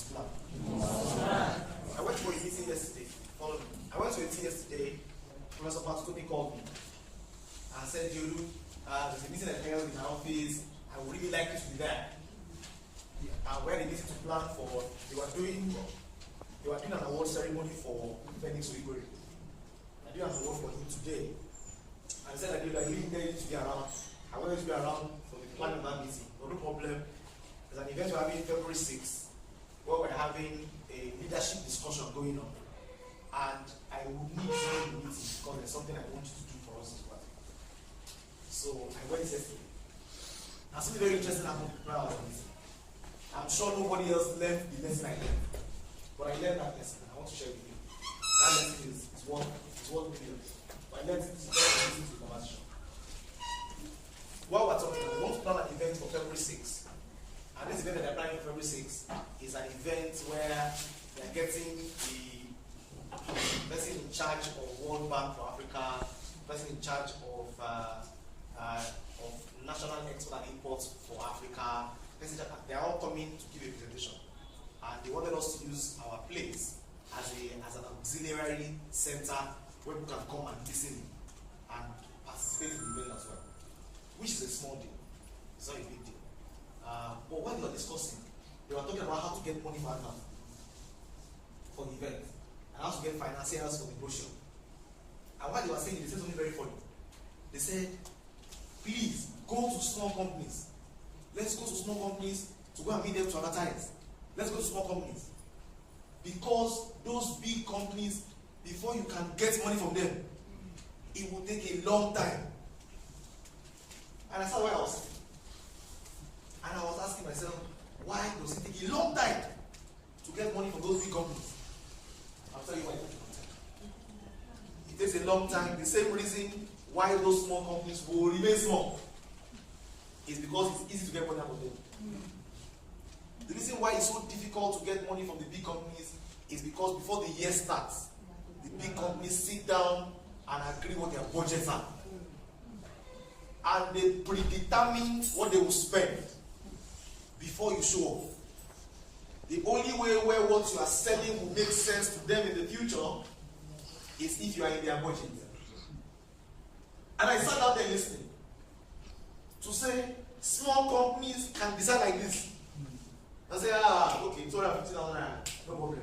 plan. I went to a meeting yesterday. Follow me. I went to a meeting yesterday. Professor Patukobi called me and said, Deolu, there's a meeting at held in our office. I would really like you to be there. Where they needed to plan for, they were doing an award ceremony for Phoenix Wigori. I did an award for him today. And he said, I really need to be around. I wanted to be around for the planning of that meeting. No problem. There's an event we're having February 6th, where we're having a leadership discussion going on. And I would need to be in the meeting because there's something I want you to do for us as well. So I went yesterday. And something very interesting happened while I was meeting. I'm sure nobody else learned the lesson I learned. But I learned that lesson and I want to share with you. That lesson is worth millions. But I learned it to the conversation. While we're talking, we want to plan an event for February 6th. And this event that they're planning for February 6th is an event where they're getting the person in charge of World Bank for Africa, person in charge of national export and imports for Africa. They're all coming to give a presentation. And they wanted us to use our place as an auxiliary center where people can come and listen and participate in the event as well. Which is a small deal. It's not a big deal. But when they were discussing, they were talking about how to get money for advance for the event and how to get financiers for the brochure. And while they were saying it, they said something very funny. They said, please go to small companies. Let's go to small companies to go and meet them to advertise. Let's go to small companies. Because those big companies, before you can get money from them, it will take a long time. And I saw where I was sitting. And I was asking myself, why does it take a long time to get money from those big companies? I'll tell you why. It takes a long time. The same reason why those small companies will remain small is because it's easy to get money out of them. The reason why it's so difficult to get money from the big companies is because before the year starts, the big companies sit down and agree what their budgets are. And they predetermine what they will spend before you show up. The only way where what you are selling will make sense to them in the future is if you are in their budget. And I sat out there listening to say small companies can decide like this. I say, okay, 250,000 naira, no problem.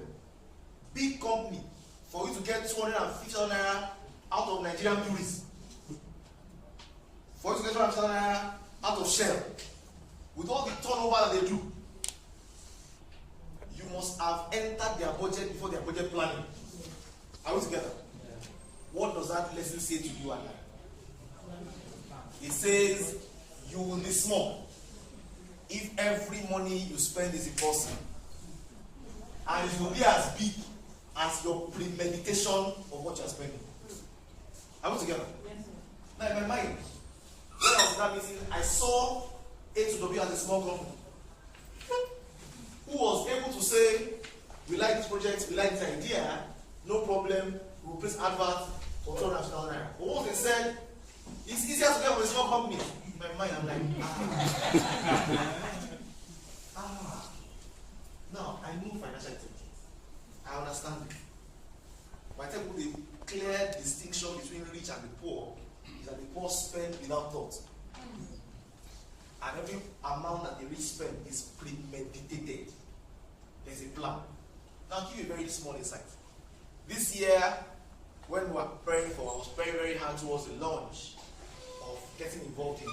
Big company, for you to get 250,000 naira out of Nigerian tourists, for you to get 250,000 naira out of Shell, with all the turnover that they do, you must have entered their budget before their budget planning. Are we together? Yeah. What does that lesson say to you and I? It says you will be small if every money you spend is a person, and you will be as big as your premeditation of what you are spending. Are we together? Yes. Now in my mind, when I was in that meeting, I saw A2W as a small company who was able to say, we like this project, we like this idea, no problem, we'll place advert for 200,000 naira. But once they said, it's easier to get with a small company, in my mind I'm like, Now, I know financial intelligence. I understand it. But I tell you, the clear distinction between rich and the poor is that the poor spend without thought. And every amount that the rich spend is premeditated. There's a plan. Now, I'll give you a very small insight. This year, when we were preparing I was praying very hard towards the launch of getting involved in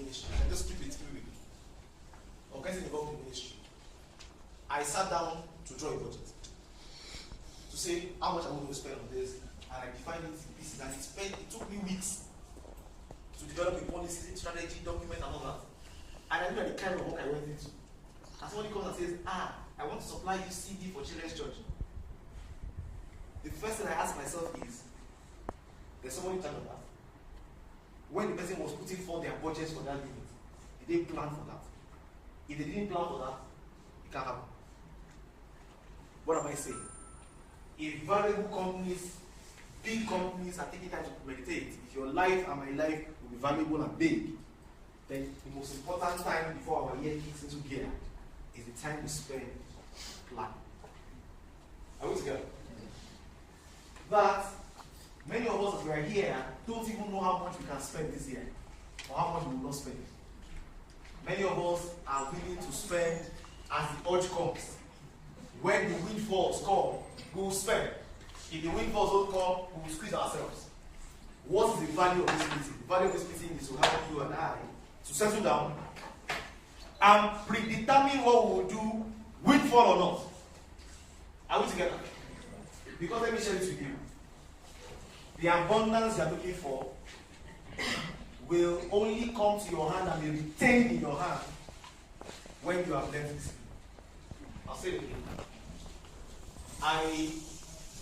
ministry. And just keep it with me. Of getting involved in ministry. I sat down to draw a budget. To say how much I'm going to spend on this. And I defined it in pieces. And it took me weeks to develop a policy, strategy, document, and all that. And I knew that the kind of work I went into. And somebody comes and says, I want to supply you CD for Children's Church. The first thing I ask myself is, there's somebody talking about that. When the person was putting forth their budgets for that unit, did they plan for that? If they didn't plan for that, it can't happen. What am I saying? If valuable companies, big companies are taking time to meditate, if your life and my life will be valuable and big, then the most important time before our year kicks into gear is the time we spend plan. Are we together? That many of us as we are here don't even know how much we can spend this year or how much we will not spend. Many of us are willing to spend as the urge comes. When the windfalls come, we will spend. If the windfalls don't come, we will squeeze ourselves. What is the value of this meeting? The value of this meeting is to help you and I to settle down and predetermine what we will do, windfall or not. Are we together? Because let me share this with you. The abundance you are looking for will only come to your hand and be retained in your hand when you have left it. I'll say it again.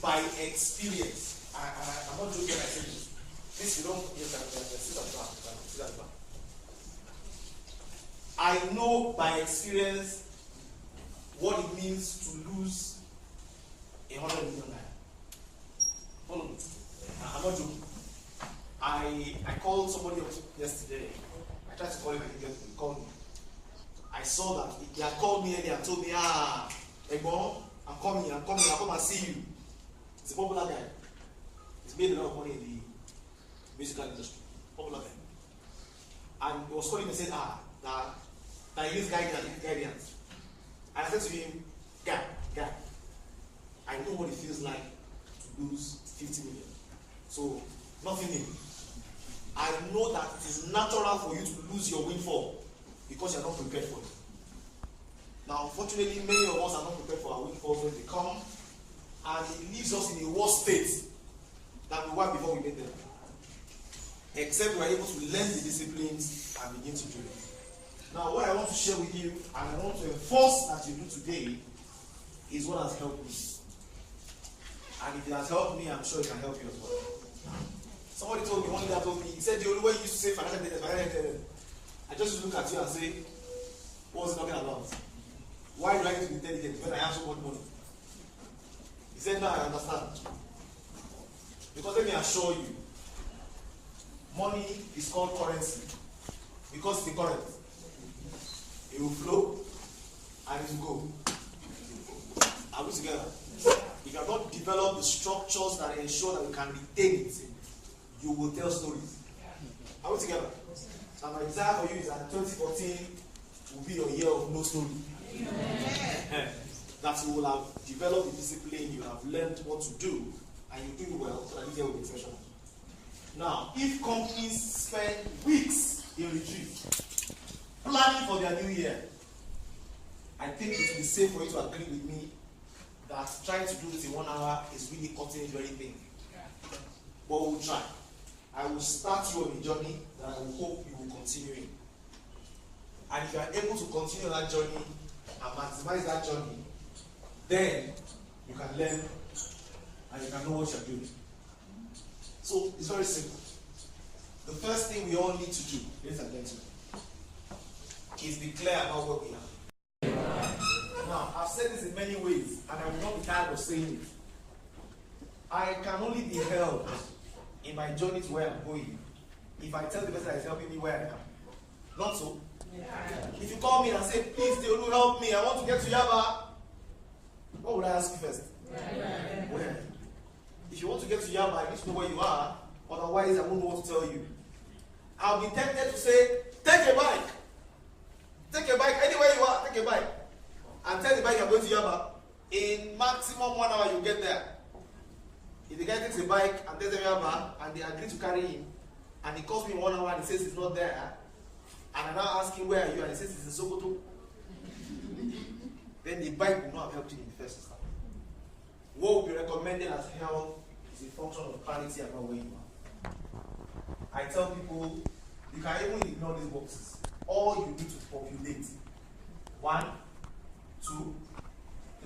By experience, I'm not joking when I say this. This you don't, sit at the back. Sit at the back. I know by experience what it means to lose 100 million naira. Follow me. I'm not joking. I called somebody else yesterday. I tried to call him and he called me. I saw that he had called me earlier and told me, Egbo, I'm coming, I'll come and see you. He's a popular guy. He's made a lot of money in the musical industry. Popular guy. And he was calling me and said, that he needs guidance. And I said to him, guy, I know what it feels like to lose 50 million. So, nothing new. I know that it is natural for you to lose your windfall because you are not prepared for it. Now, unfortunately, many of us are not prepared for our windfalls when they come, and it leaves us in a worse state than we were before we made them. Except we are able to learn the disciplines and begin to do it. Now, what I want to share with you, and I want to enforce that you do today, is what has helped me. And if it has helped me, I'm sure it can help you as well. Somebody told me, one guy told me, he said the only way you used to say financial independence. I just look at you and say, what was he talking about? Why do I need to be intelligent when I have so much money? He said, no, I understand. Because let me assure you, money is called currency. Because it's the current. It will flow and it will go. Are we together? If you have not developed the structures that ensure that we can retain it, you will tell stories. Are we together? So my desire for you is that 2014 will be your year of no story. Amen. That you will have developed the discipline, you have learned what to do, and you do well so that this year will be professional. Now, if companies spend weeks in retreat planning for their new year, I think it will be safe for you to agree with me that trying to do this in 1 hour is really cutting it very thin. But we'll try. I will start you on a journey that I will hope you will continue in. And if you are able to continue that journey and maximize that journey, then you can learn and you can know what you are doing. So it's very simple. The first thing we all need to do, ladies and gentlemen, is be clear about what we are. Now, I've said this in many ways, and I will not be tired of saying it. I can only be helped in my journey to where I'm going if I tell the person that is helping me where I am. Not so. Yeah. If you call me and say, please, Deolu, help me, I want to get to Yaba, what would I ask you first? Yeah. Where? If you want to get to Yaba, I need to know where you are, otherwise I won't know what to tell you. I'll be tempted to say, take a bike. Take a bike, anywhere you are, take a bike. And tell the bike you're going to Yaba. In maximum 1 hour, you'll get there. If the guy takes a bike and takes a Yaba, and they agree to carry him, and it costs me 1 hour and he says it's not there, and I now ask him where are you, and he says it's in Sokoto, then the bike will not have helped you in the first instance. What will be recommended as help is a function of clarity about where you are. I tell people, you can even ignore these boxes. All you need to populate 1, 2,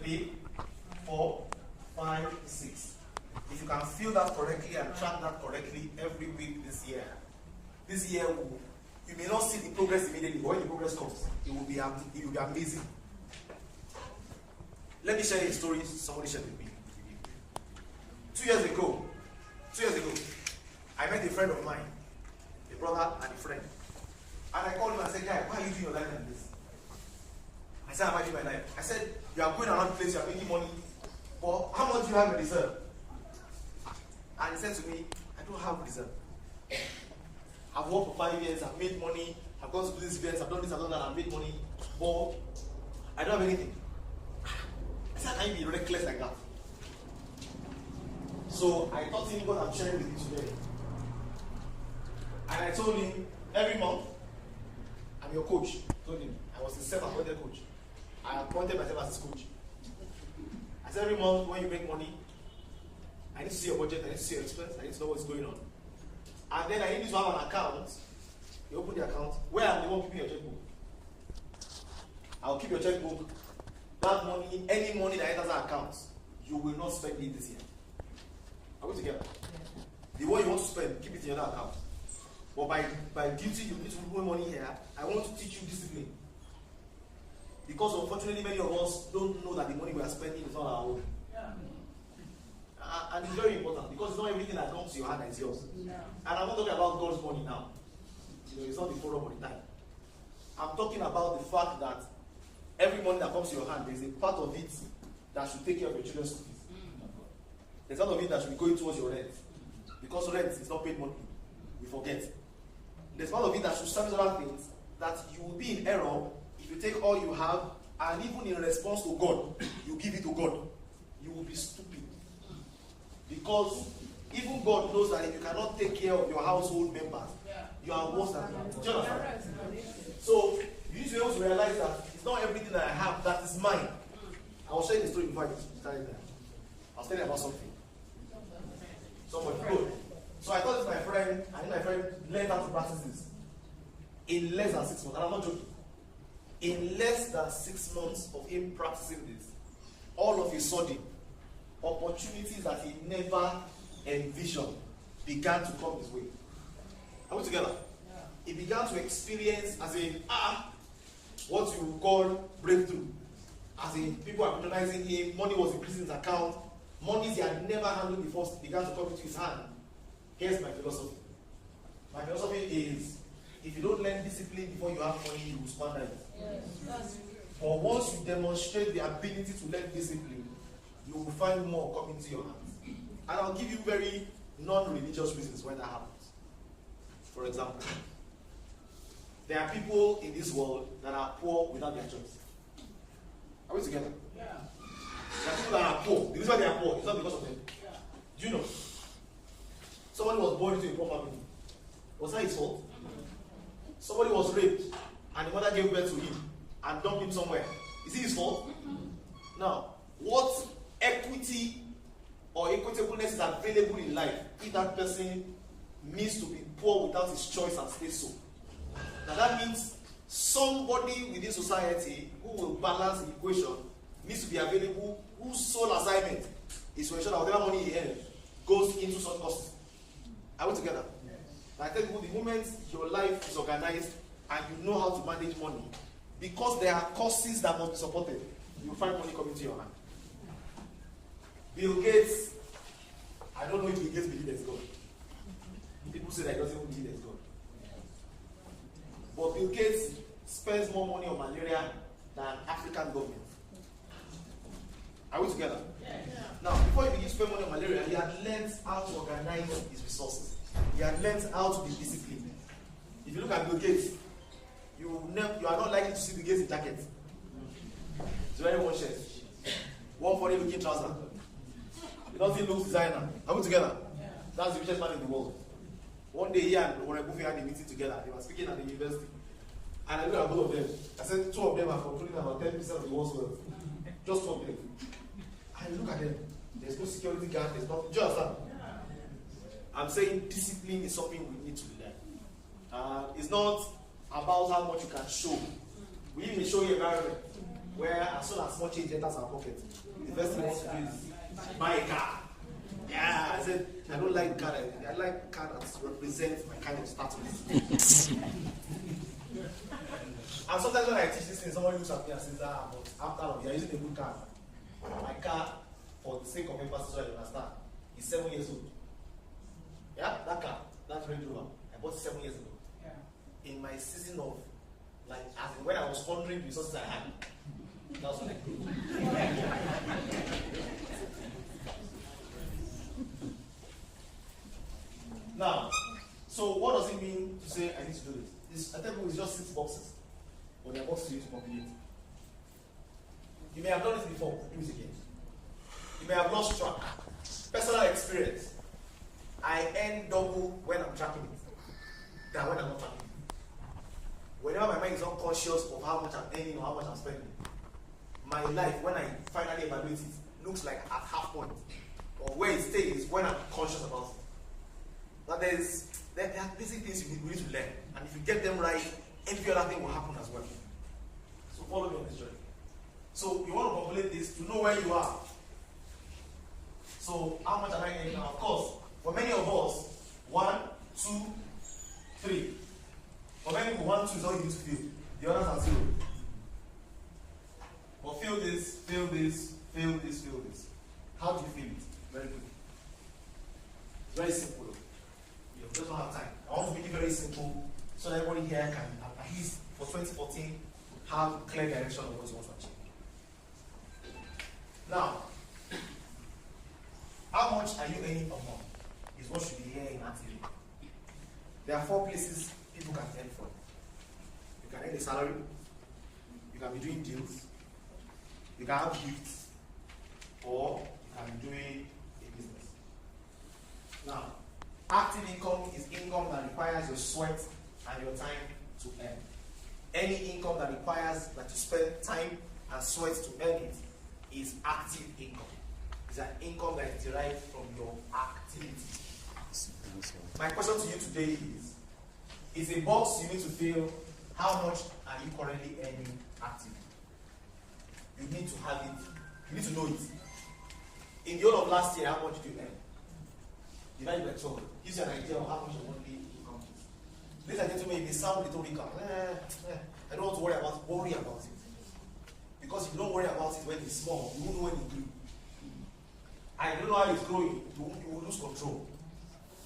3, 4, 5, 6. If you can fill that correctly and track that correctly every week this year will, you may not see the progress immediately, but when the progress comes, it will be amazing. Let me share a story somebody shared with me. 2 years ago, I met a friend of mine, a brother and a friend. And I called him and said, guy, why are you doing your life like this? I said, I'm managing my life. I said, you are going around the place, you are making money. But how much do you have in reserve? And he said to me, I don't have reserve. I've worked for 5 years, I've made money, I've gone to these events, I've done this, I've done that, I've made money. But I don't have anything. I said, can you be reckless like that? So I taught him what I'm sharing with you today. And I told him, every month, I'm your coach. I told him, I was a self-appointed coach. I appointed myself as his coach. I said, every month when you make money, I need to see your budget, I need to see your expense, I need to know what's going on. And then I need you to have an account. You open the account. Where am the one keeping your checkbook? I'll keep your checkbook. That money, any money that enters that account, you will not spend it this year. Are we together? Yeah. The one you want to spend, keep it in your account. But by duty, you need to put money here. I want to teach you discipline. Because unfortunately, many of us don't know that the money we are spending is not our own. Yeah. And it's very important because it's not everything that comes to your hand that is yours. No. And I'm not talking about God's money now. You know, it's not the forum of the time. I'm talking about the fact that every money that comes to your hand, there's a part of it that should take care of your children's school fees. There's part of it that should be going towards your rent. Because rent is not paid monthly. We forget. There's part of it that should service other things that you will be in error if you take all you have and even in response to God, you give it to God. You will be stupid. Because even God knows that if you cannot take care of your household members, you are worse than them. So you need to be able to realize that it's not everything that I have that is mine. I was sharing the story before I started there. I was telling about something. Somebody good. So I told this my friend, and my friend learned how to practice this in less than 6 months. And I'm not joking. In less than 6 months of him practicing this, all of a sudden, opportunities that he never envisioned began to come his way. Are we together? Yeah. He began to experience, as in, what you call breakthrough. As in, people are patronizing him, money was increasing his account, monies he had never handled before began to come into his hand. Here's my philosophy. My philosophy is, if you don't learn discipline before you have money, you will squander it. Yes. But once you demonstrate the ability to learn discipline, you will find more coming into your hands. And I'll give you very non-religious reasons why that happens. For example, there are people in this world that are poor without their choice. Are we together? Yeah. There are people that are poor. The reason why they are poor is not because of them. Yeah. Do you know? Somebody was born into a poor family. Was that his fault? Somebody was raped and the mother gave birth to him and dumped him somewhere. Is it his fault? Now, what equity or equitableness is available in life if that person needs to be poor without his choice and stays so? Now that means somebody within society who will balance the equation needs to be available, whose sole assignment is to ensure that whatever money he earns goes into some costs. Are we together? Yes. I tell you, the moment your life is organized and you know how to manage money, because there are costs that must be supported, you find money coming to your hand. Bill Gates, I don't know if Bill Gates believes there's God. People say that he doesn't believe there's God. But Bill Gates spends more money on malaria than African government. Are we together? Yeah. Now, before he begins to spend money on malaria, he had learned how to organize his resources. He had learned how to be disciplined. If you look at Bill Gates, you are not likely to see Bill Gates in jacket. He's wearing one shirt, one funny looking trouser. He doesn't look designer. Are we together? Yeah. That's the richest man in the world. One day he and Warren Buffett had a meeting together. They were speaking at the university. And I looked at both of them. I said, 2 of them are controlling about 10% of the world's wealth. Just 2 of them. I look at them. There's no security guard. There's nothing. Do you understand? I'm saying discipline is something we need to learn. It's not about how much you can show. We live in a showy environment where as soon as much change enters our pocket, the first thing we want to do is buy a car. Yeah, I said, I don't like car. I like car that represents my kind of status. And sometimes when I teach this thing, somebody looks at me and says, but after all, you're using a good car. My car, for the sake of emphasis, so you understand, is 7 years old. Yeah, that car, that Range Rover, I bought it 7 years ago. Yeah. In my season of, like, as in when I was pondering the resources I had, That's what I do. Now, so what does it mean to say I need to do this? I tell you, it's just 6 boxes, but there are boxes you need to complete. You may have done it before, do it again. You may have lost track. Personal experience. I earn double when I'm tracking it than when I'm not tracking it. Whenever my mind is unconscious of how much I'm earning or how much I'm spending, my life, when I finally evaluate it, looks like at half point. Or where it stays when I'm conscious about it. But there are basic things we need to learn. And if you get them right, every other thing will happen as well. So follow me on this journey. So you want to populate this to know where you are. So how much am I earning now? Of course, for many of us, 1, 2, 3. For many people, 1, 2 is all you need to fill. The others are 0. But fill this, fill this, fill this, fill this. How do you fill it? Very quick. It's very simple. You just don't have time. I want to make it very simple so that everybody here can, at least for 2014, have clear direction of what you want to achieve. Now, how much are you earning a month? Is what should be here in activity. There are 4 places people can earn from. You can earn a salary, you can be doing deals, you can have gifts, or you can be doing a business. Now, active income is income that requires your sweat and your time to earn. Any income that requires that you spend time and sweat to earn it is active income. It's an income that is derived from your activity. My question to you today is a box you need to fill. How much are you currently earning actively? You need to have it. You need to know it. In the whole of last year, how much did you earn? Divide by 12. Gives you an idea of how much your monthly income is. Ladies and gentlemen, if it sounds rhetorical, I don't want to worry about it. Because if you don't worry about it when it's small, you won't know when it grew. I don't know how it's growing. You will lose control.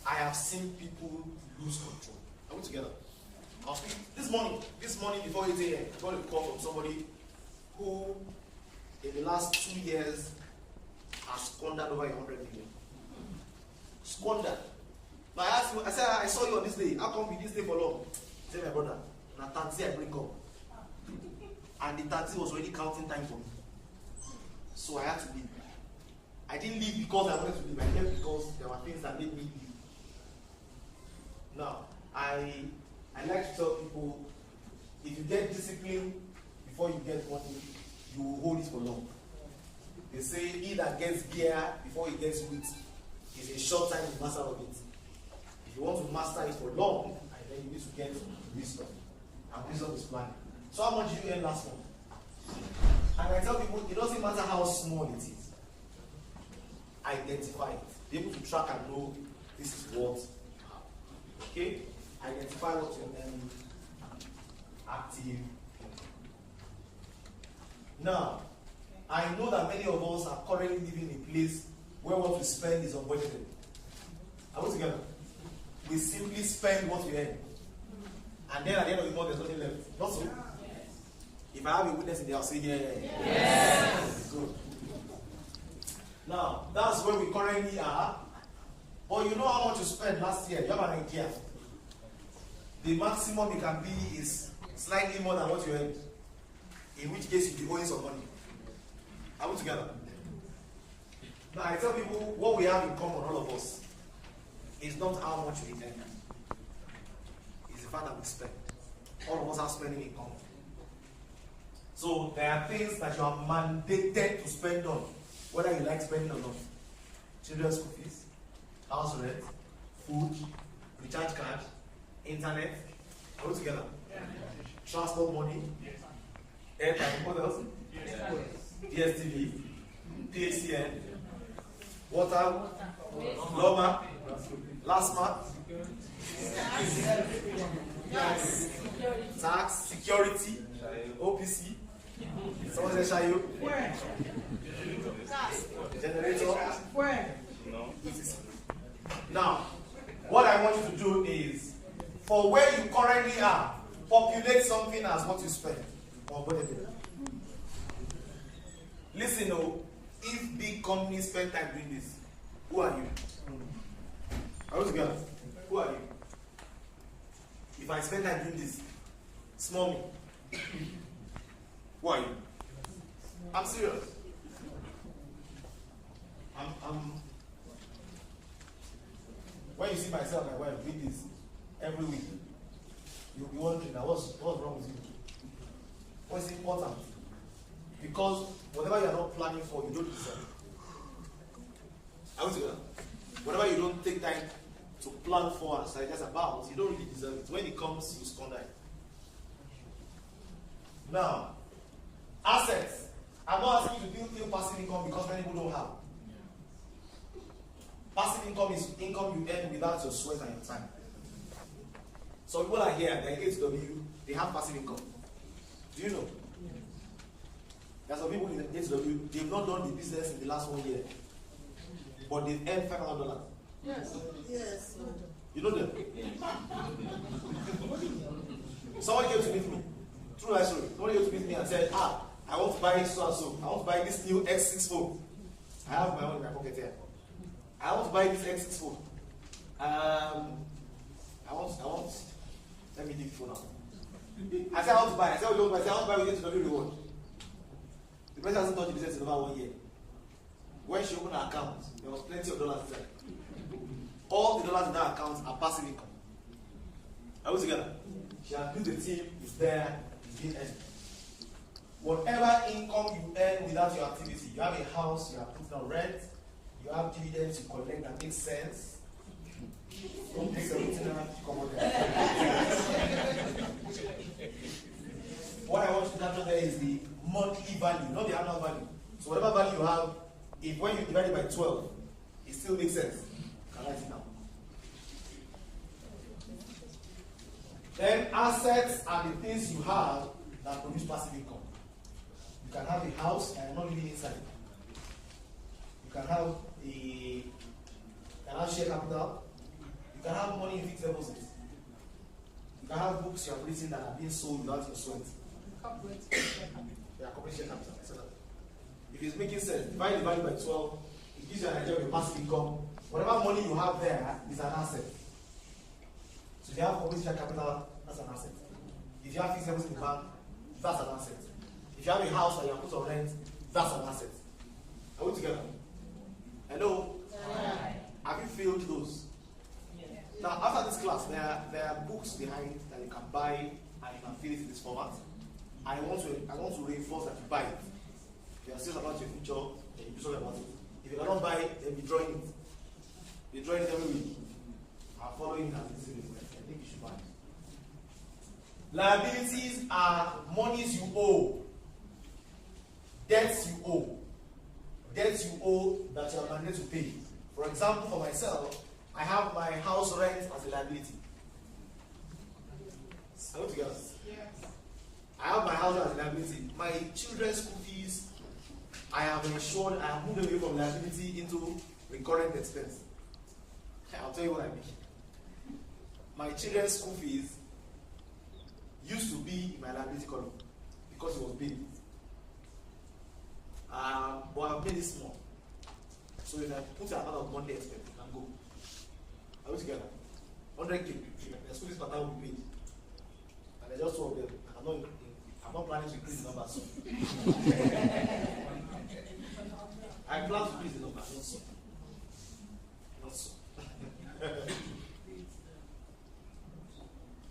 I have seen people lose control. Are we together? I was speaking this morning before 8 a.m. I got a call from somebody who, in the last 2 years, has squandered over 100 million. Squandered. Now I asked him, I said, I saw you on this day. How come you this day for long? He said, my brother, na taxi I bring up. And the taxi was already counting time for me. So I had to leave. I didn't leave because I wanted to leave. I left because there were things that made me leave. Now, I like to tell people, if you get discipline before you get money, you will hold it for long. They say, he that gets beer before he gets wheat is a short time to master of it. If you want to master it for long, then you need to get wisdom. And wisdom is planning. So how much did you earn last month? And I tell people, it doesn't matter how small it is. Identify it. Be able to track and know this is what you have. Okay? Identify what you earn. Active. Now, I know that many of us are currently living in a place where what we spend is unbudgeted. Are we together? We simply spend what we earn. And then at the end of the month, there's nothing left. Not so? If I have a witness in there, I'll say, yeah. Yes. Good. Now, that's where we currently are. But you know how much you spent last year. You have an idea. The maximum it can be is slightly more than what you earned. In which case, you'll be owing some money. Are we together? Now, I tell people what we have in common, all of us, is not how much we earn. It's the fact that we spend. All of us are spending in common. So there are things that you are mandated to spend on, whether you like spending or not. Children's school fees, house rent, food, recharge card, internet. Are we together? Yeah. Transport money, airtime, what else? DSTV, PACN, water, Loma, last month, tax, security, OPC. Someone says, "Shall you?" Generator. Now, what I want you to do is, for where you currently are, populate something as what you spend. Or whatever. Listen, oh, if big companies spend time doing this, who are you? Are you together? Who are you? If I spend time doing this, small me. Who are you? I'm serious. When you see myself, my wife doing this every week, you'll be wondering, what's wrong with you? What's important? Because whatever you are not planning for, you don't deserve. Are we together? Whatever you don't take time to plan for and strategize about, you don't really deserve it. When it comes, you squander it. Now, assets. I'm not asking you to build new passive income because many people don't have. Passive income is income you earn without your sweat and your time. So people are here, they're HW, they have passive income. Do you know? There are some people in the HW, they've not done the business in the last 1 year, but they've earned $500. Yes. Yes. You know them? Someone came to meet me. True life story. Someone came to meet me and said, I want to buy so and so. I want to buy this new X6 phone. I have my own in my pocket here. I want to buy this X6 phone. I want. Let me leave the phone out. I said I want to buy. I said, what do you want to buy? I said, I want to buy with HW reward. The person hasn't touched the business in over 1 year. When she opened her account, there was plenty of dollars inside. All the dollars in that account are passive income. Are we together? She has built the team, it's there, it's being earned. Whatever income you earn without your activity, you have a house, you are putting on rent, you have dividends you collect that makes sense. Don't take everything and come on there. What I want you to capture there is the monthly value, not the annual value. So whatever value you have, if when you divide it by 12, it still makes sense. You can write it down. Then assets are the things you have that produce passive income. You can have a house and not living inside. You can have share capital. You can have money in fixed deposits. You can have books you have written that are being sold without your sweat. Corporate. Yeah, corporate share capital. If it's making sense, divide the value by 12, it gives you an idea of your passive income. Whatever money you have there is an asset. So if you have corporate share capital, that's an asset. If you have fixed deposits in the bank, that's an asset. If you have a house that you have put on rent, that's an asset. Are we together? Hello? Yeah. Have you filled those? Yeah. Now, after this class, there are books behind that you can buy and you can fill it in this format. I want to reinforce that you buy it. If you are serious about your future, then you do something about it. If you cannot buy it, then be drawing it. Be drawing it every week. I'm following it as this is. I think you should buy it. Liabilities are monies you owe. Debts you owe. Debts you owe that you are mandated to pay. For example, for myself, I have my house rent as a liability. Are we together? Yes. I have my house as a liability. My children's school fees, I have ensured I have moved away from liability into recurrent expense. I'll tell you what I mean. My children's school fees used to be in my liability column because it was big. But I've made it small. So if I put an amount of monthly expense, it can go. Are we together? 100K. The school fees pattern will be paid. And there's just two of them. I'm not planning to increase the number soon. I plan to increase the number, not so. Not so.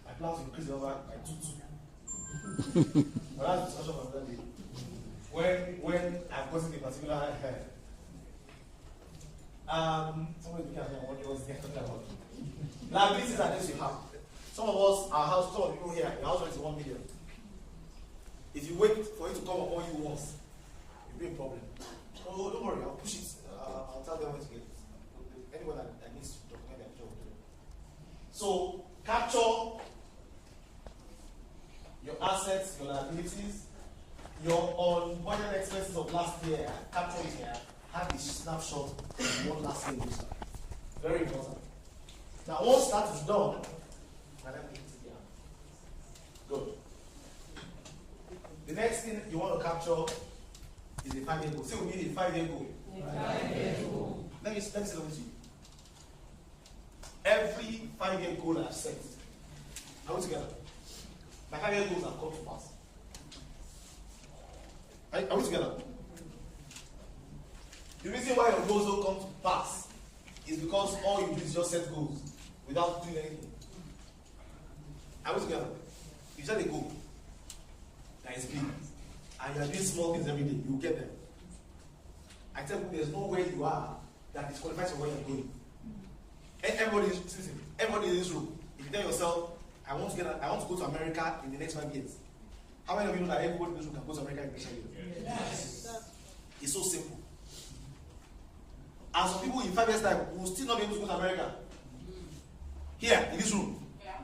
I plan to increase the number by 2. But that's the discussion for that day. When I've gotten a particular somebody looking at me and wondering what they're talking about. Liabilities are things you have. Some of us, some of you here, your house rent is 1 million. If you wait for it to come upon you once, you'll be in problem. Oh, don't worry, I'll push it. I'll tell them when to get it. Anyone that needs to document their future will do it. So, capture your assets, your liabilities, your unbudgeted expenses of last year, capture it here, have a snapshot of what last year looks like. Very important. Now, once that is done, good. The next thing you want to capture is a 5-year goal. Say we need a 5-year goal. Let me say something to you. Every 5-year goal I've set, are we together? My 5-year goals have come to pass. Are we together? The reason why your goals don't come to pass is because all you do is just set goals without doing anything. Are we together? You set a goal that is big, and you are doing small things every day, you will get them. I tell you, there's no way you are that is qualified for where you're going. Everybody in this room, if you tell yourself, I want to go to America in the next 5 years. How many of you know that everybody in this room can go to America in the next 5 years? Yes. It's so simple. And some people in 5 years' time will still not be able to go to America. Here, in this room. Yeah.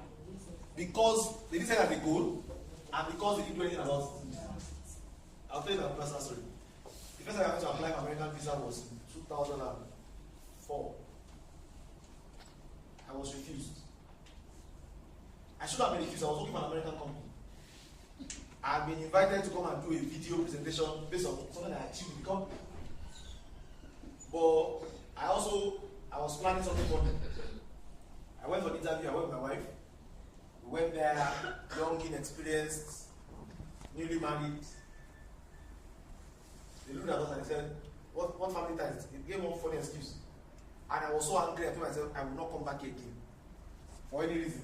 Because they didn't set as a goal, and because they didn't do anything about it. I'll tell you a personal story. The first time I went to apply for American visa was in 2004. I was refused. I should have been refused. I was working for an American company. I had been invited to come and do a video presentation based on something I achieved in the company. But I was planning something for them. I went for the interview. I went with my wife. We went there, young, inexperienced, newly married. They looked at us and they said, what family ties? They gave one funny excuse. And I was so angry, I told myself, I will not come back here again. For any reason.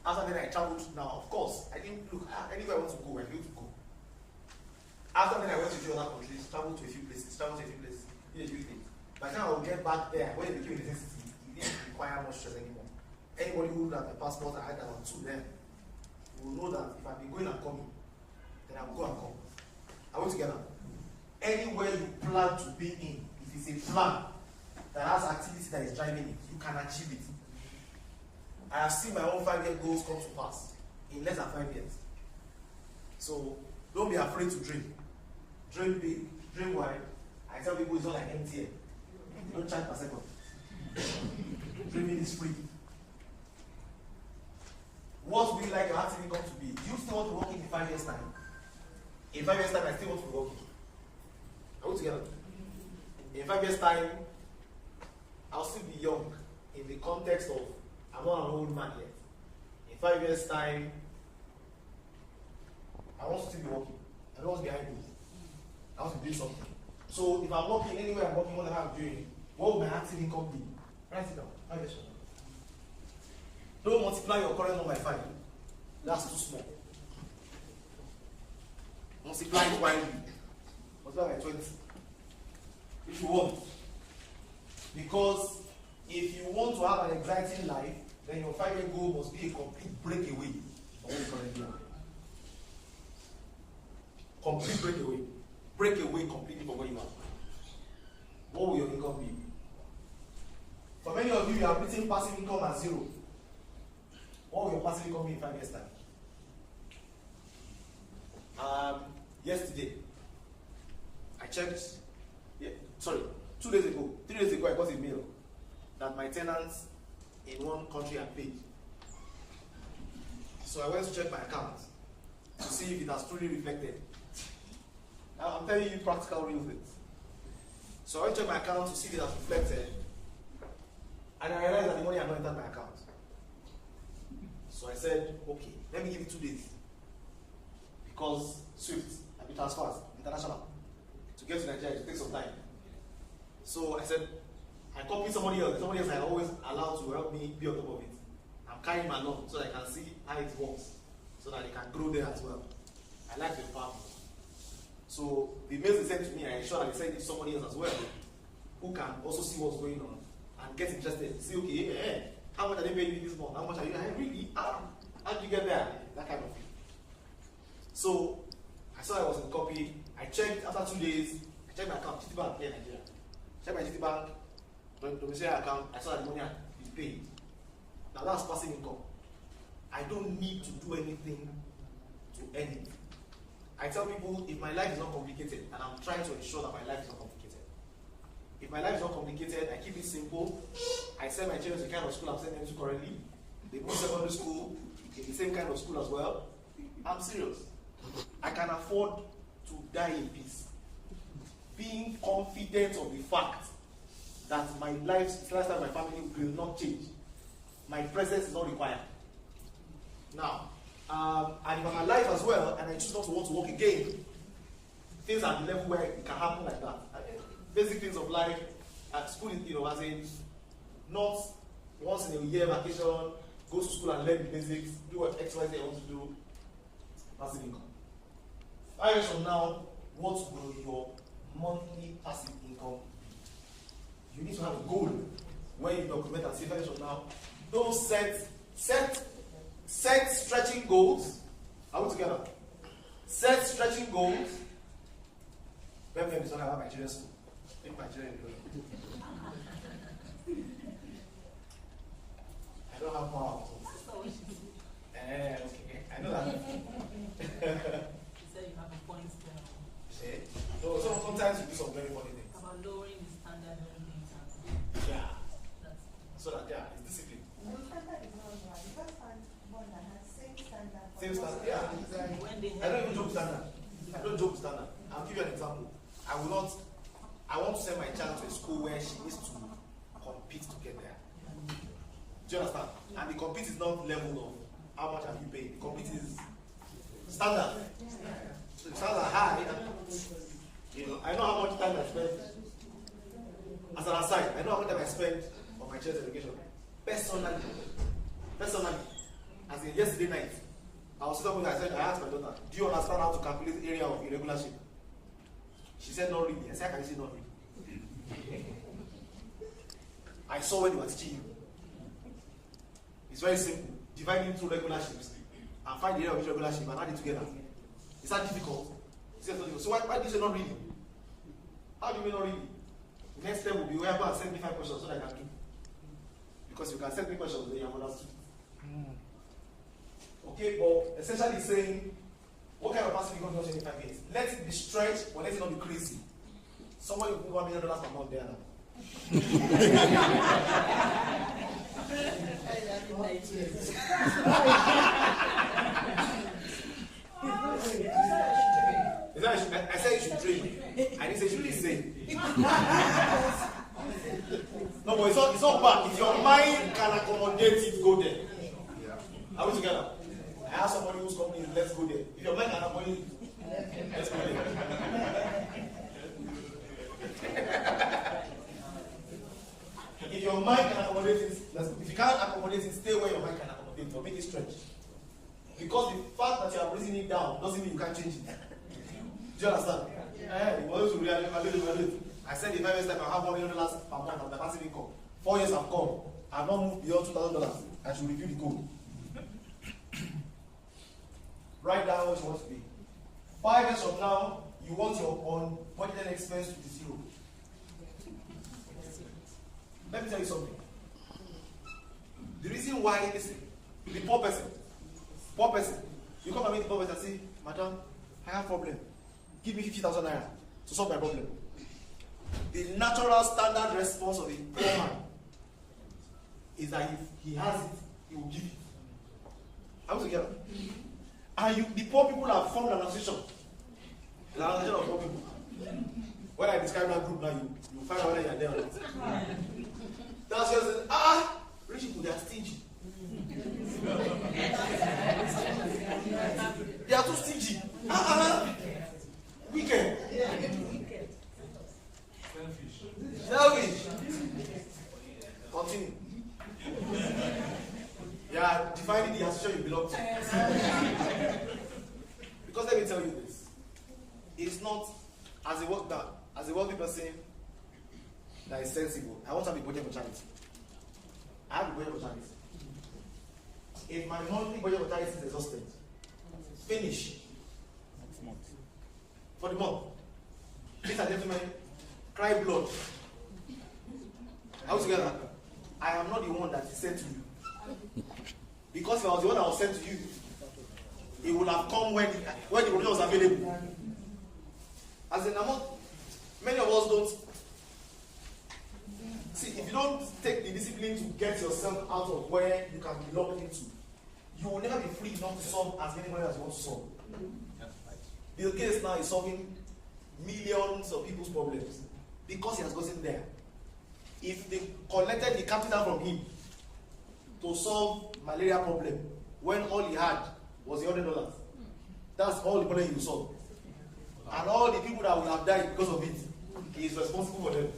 After then, I traveled. Now, of course, I didn't look, anywhere I want to go, I feel to go. After then, I went to a few other countries, traveled to a few places, did a few things. By the time I would get back there, when it became a necessity, it didn't require much stress anymore. Anybody who would have a passport, I had about 2 then, will know that if I've been going and coming, then I will go and come. Are we together? Anywhere you plan to be in, if it's a plan that has activity that is driving it, you can achieve it. I have seen my own 5-year goals come to pass in less than 5 years. So don't be afraid to dream. Dream big, dream wide. I tell people it's not like MTN. You don't charge per second. Dreaming is free. What would you like your active income to be? Do you still want to work in 5 years' time? In 5 years' time, I still want to be working. Are we together? In 5 years' time, I'll still be young in the context of I'm not an old man yet. In 5 years' time, I want to still be working. I don't want to be behind me. I want to be doing something. So if I'm working anywhere, I'm working whatever I'm doing, what will my active income be? Write it down. 5 years from now. Don't multiply your current number by 5. That's too small. Multiply it widely. Multiply by 20. If you want. Because if you want to have an exciting life, then your 5-year goal must be a complete breakaway from what you currently have. Complete breakaway. Break away completely from where you are. What will your income be? For many of you, you are putting passive income at 0. What will your passive income be in 5 years' time? Yesterday, I checked. 2 days ago, 3 days ago, I got a mail that my tenants in one country had paid. So I went to check my account to see if it has truly reflected. Now I'm telling you practical real things. So I went to check my account to see if it has reflected, and I realized that the money had not entered my account. So I said, okay, let me give it 2 days. Because Swift, I be transfers, international. To get to Nigeria, it takes some time. So I said, I copied somebody else I always allow to help me be on top of it. I'm carrying my along so that I can see how it works, so that it can grow there as well. I like the powerful. So the mails they sent to me, I ensure that they send it to somebody else as well, who can also see what's going on and get interested. See, okay, how much are they paying you this month? How much are you? Really? How did you get there? That kind of thing. So I saw I was in copy. I checked after 2 days. I checked my account, Citibank here in Nigeria. Checked my Citibank, domiciliary account. I saw that the money had been paid. Now that's passive income. I don't need to do anything to earn it. I tell people, if my life is not complicated, and I'm trying to ensure that my life is not complicated. If my life is not complicated, I keep it simple. I send my children to the kind of school I'm sending them to currently. They go to secondary school, in the same kind of school as well. I'm serious. I can afford to die in peace. being confident of the fact that my lifestyle, my family will not change. My presence is not required. Now, and if I'm alive as well, and I choose not to want to work again, things at the level where it can happen like that. Basic things of life, at school, as in not once in a year vacation, go to school and learn the basics, do what XYZ I want to do, passive income. 5 years from now, what will your monthly passive income? You need to have a goal when you document and say 5 years from now. Don't set stretching goals. Are we together? Set stretching goals. When we talk about my children's school, make my children do it. I don't have power. Okay, I know that. You said you have a point there. So sometimes you do some very funny things. About lowering the standard of things. Yeah. So that it's discipline. No, standard is not right. You can't find one that has same standard. Same standard, yeah. I don't even joke standard. I don't joke standard. I'll give you an example. I want to send my child to a school where she needs to compete to get there. Do you understand? And the compete is not level of how much have you paid. The compete is standard. So the standards are high. I know how much time I spend. As an aside, I know how much time I spend on my child's education. Personally. As in yesterday night, I was sitting with her, I asked my daughter, do you understand how to calculate the area of irregular shape? She said, not really. I said, how can you say not really? I saw when you were teaching you. It's very simple. Divide into regular shapes and find the area of each regular shape and add it together. Is that difficult? He said, so why did you say not really? How do you mean not really? The next step will be where I go and send me 5 questions so that I can do. Because you can send me questions, then you have understood. Okay, but essentially saying, what kind of passive income does you in 5 years? Let it be stretched, but let it not be crazy. Somebody will put $1 million per month there now. I said you should dream. I didn't say you should listen. No, but it's not bad. If your mind can accommodate it, go there. Are we together? I asked somebody whose company is let's go there. If your mind can accommodate it, let's go there. If your mind can accommodate it, if you can't accommodate it, stay where your mind can accommodate it, or make it stretch. Because the fact that you are raising it down doesn't mean you can't change it. Do you understand? I said in 5 years time I have $1 million per month of the passive income. 4 years have come. I have not moved beyond $2,000. I should review the code. Write down what you want to be. 5 years from now, you want your unbudgeted expense to be 0. Let me tell you something. The reason why, listen, the poor person, you come and meet the poor person and say, Madam, I have a problem. Give me 50,000 naira to solve my problem. The natural standard response of a poor man is that if he has it, he will give it. Are we together? And the poor people have formed an association. An association of poor people. When I describe that group now, you find out whether you are there or not. That's just rich people, they are stingy. They are too stingy. Wicked. Selfish. Continue. You are defining the association you belong to. Because let me tell you this. It's not as a wealthy person that is sensible. I want to have a budget for charity. I have a budget for charity. If my monthly budget for charity is exhausted, finish. For the month. Ladies and gentlemen, cry blood. How together? I am not the one that is sent to you. Because if I was the one that was sent to you, it would have come when the budget was available. As in, many of us don't. See, if you don't take the discipline to get yourself out of where you can be locked into, you will never be free enough to solve as many money as you want to solve. Bill Gates now is solving millions of people's problems because he has gotten there. If they collected the capital from him to solve malaria problem when all he had was $100, that's all the problem he will solve. And all the people that will have died because of it, he is responsible for them.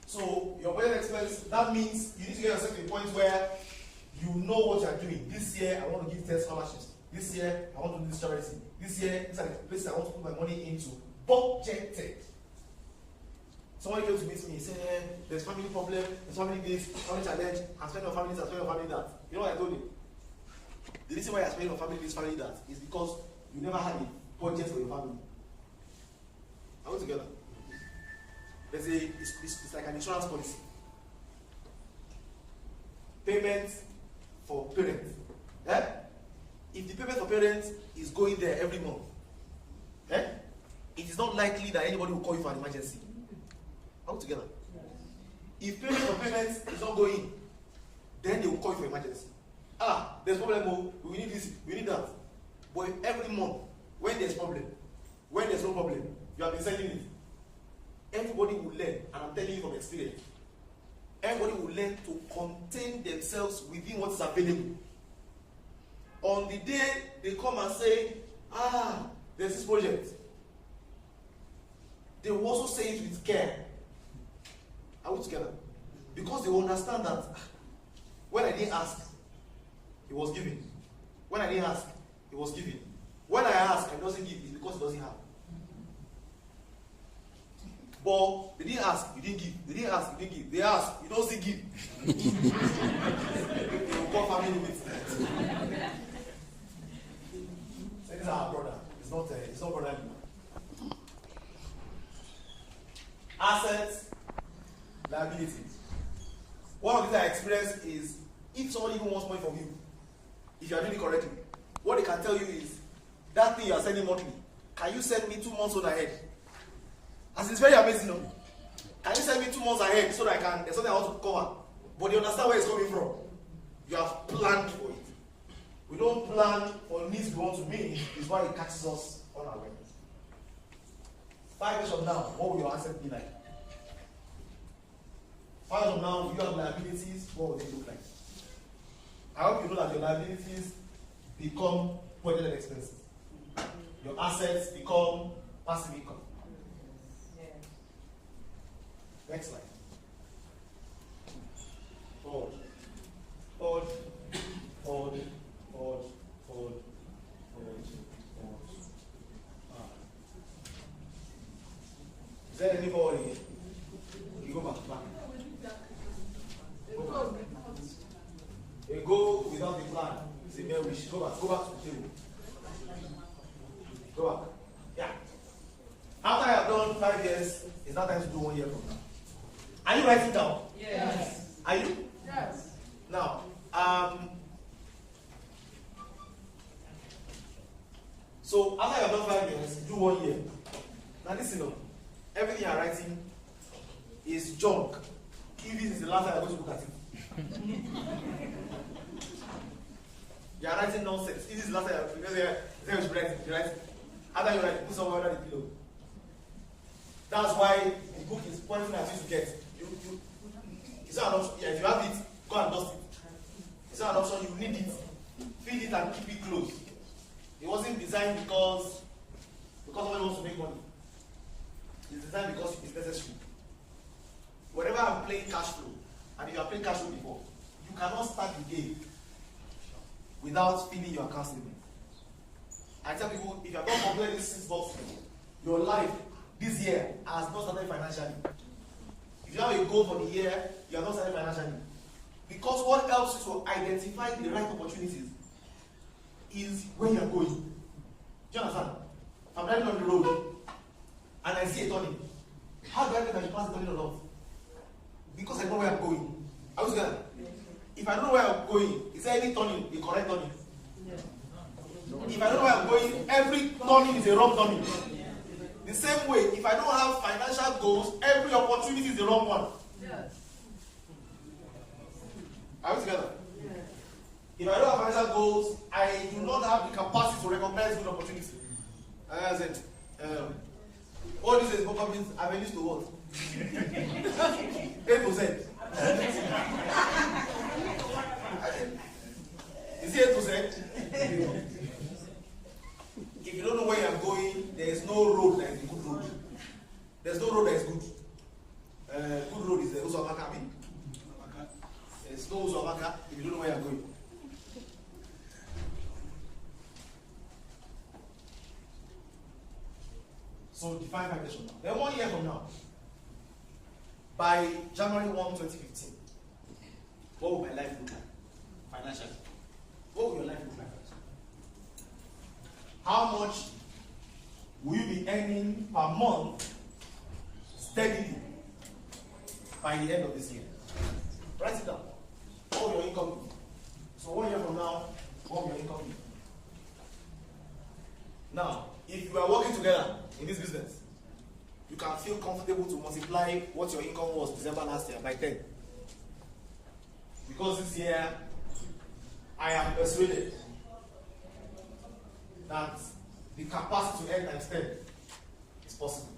So your budget expense, that means you need to get yourself to a point where you know what you are doing. This year I want to give 10 scholarships. This year I want to do this charity. This year these are the places I want to put my money into. Budgeted. Someone came to meet me, said, there's family problem, there's family this, family challenge, I'm spending on family this, I'm spending on family that. You know what I told him? The reason why you're spending on family this, family that is because you never had a budget for your family. Are we together? There's it's like an insurance policy. Payment for parents. Eh? If the payment for parents is going there every month, it is not likely that anybody will call you for an emergency. Are we together? If payment for parents is not going, then they will call you for emergency. There's problem, we need this, we need that. But every month, when there's problem, when there's no problem, you have been sending it. Everybody will learn, and I'm telling you from experience, everybody will learn to contain themselves within what is available. On the day they come and say, there's this project, they will also say it with care. Are we together? Because they will understand that when I didn't ask, he was giving. When I didn't ask, he was giving. When I ask and he doesn't give, it's because he doesn't have. But they didn't ask, you didn't give. They didn't ask, you didn't give. They asked, you don't still give. They will call family with that. This is our brother. It's not brother anymore. Assets, liabilities. One of the things I experienced is if somebody even wants money from you, if you are doing it correctly, what they can tell you is that thing you are sending monthly, can you send me 2 months on ahead? As it's very amazing, no? Can you send me 2 months ahead so that there's something I want to cover? But you understand where it's coming from. You have planned for it. We don't plan for needs we want to meet, is why it catches us unawares. 5 years from now, what will your assets be like? 5 years from now, will you have liabilities? What will they look like? I hope you know that your liabilities become budgeted expenses. Your assets become passive income. Next slide. Forward. Forward. Forward. Forward. Forward. Forward. Forward. Is there any forward here? You go back. Go back. You go without the plan. It's a mere wish. Go back. Go back to the table. Go back. Yeah. After I have done 5 years, it's not time to do 1 year from now. Are you writing down? Yes. Are you? Yes. Now, so after you have done 5 years, do 1 year. Now listen, everything you are writing is junk. If this is the last time I'm going to look at it. You are writing nonsense. If this is the last time you should write it, you write it. After you write it, put somewhere under the pillow. That's why the book is pointing at you to get. It's not an option. Yeah, if you have it, go and dust it. It's not an option, you need it. Feed it and keep it close. It wasn't designed because somebody wants to make money. It's designed because it's necessary. Whenever I'm playing cash flow, and if you are playing cash flow before, you cannot start the game without filling your account statement. I tell people, if you have not completed this 6 boxes, your life this year has not started financially. If you have a goal for the year, you have not started financially. Because what helps you to identify the right opportunities is where you are going. Do you understand? If I'm driving on the road and I see a turning, how do I know if I should pass the turning or not? Because I know where I'm going. I was gonna. If I don't know where I'm going, is there any turning, the correct turning? Yeah. If I don't know where I'm going, every turning is a wrong turning. The same way, if I don't have financial goals, every opportunity is the wrong one. Yes. Are we together? Yes. If I don't have financial goals, I do not have the capacity to recognize good opportunity. All these companies are used to what? A to Z. Is it A to Z? If you don't know where you are going, there is no road that is a good road. There's no road that is good. Good road is the Uzomaka. There's no Uzomaka if you don't know where you are going. So define migration now. Then 1 year from now, by January 1, 2015, what will my life look like financially? What will your life look like? How much will you be earning per month steadily by the end of this year? Write it down. What will your income be? So 1 year from now, what will your income be? Now, if you are working together in this business, you can feel comfortable to multiply what your income was December last year by 10. Because this year, I am persuaded that the capacity to earn times 10 is possible.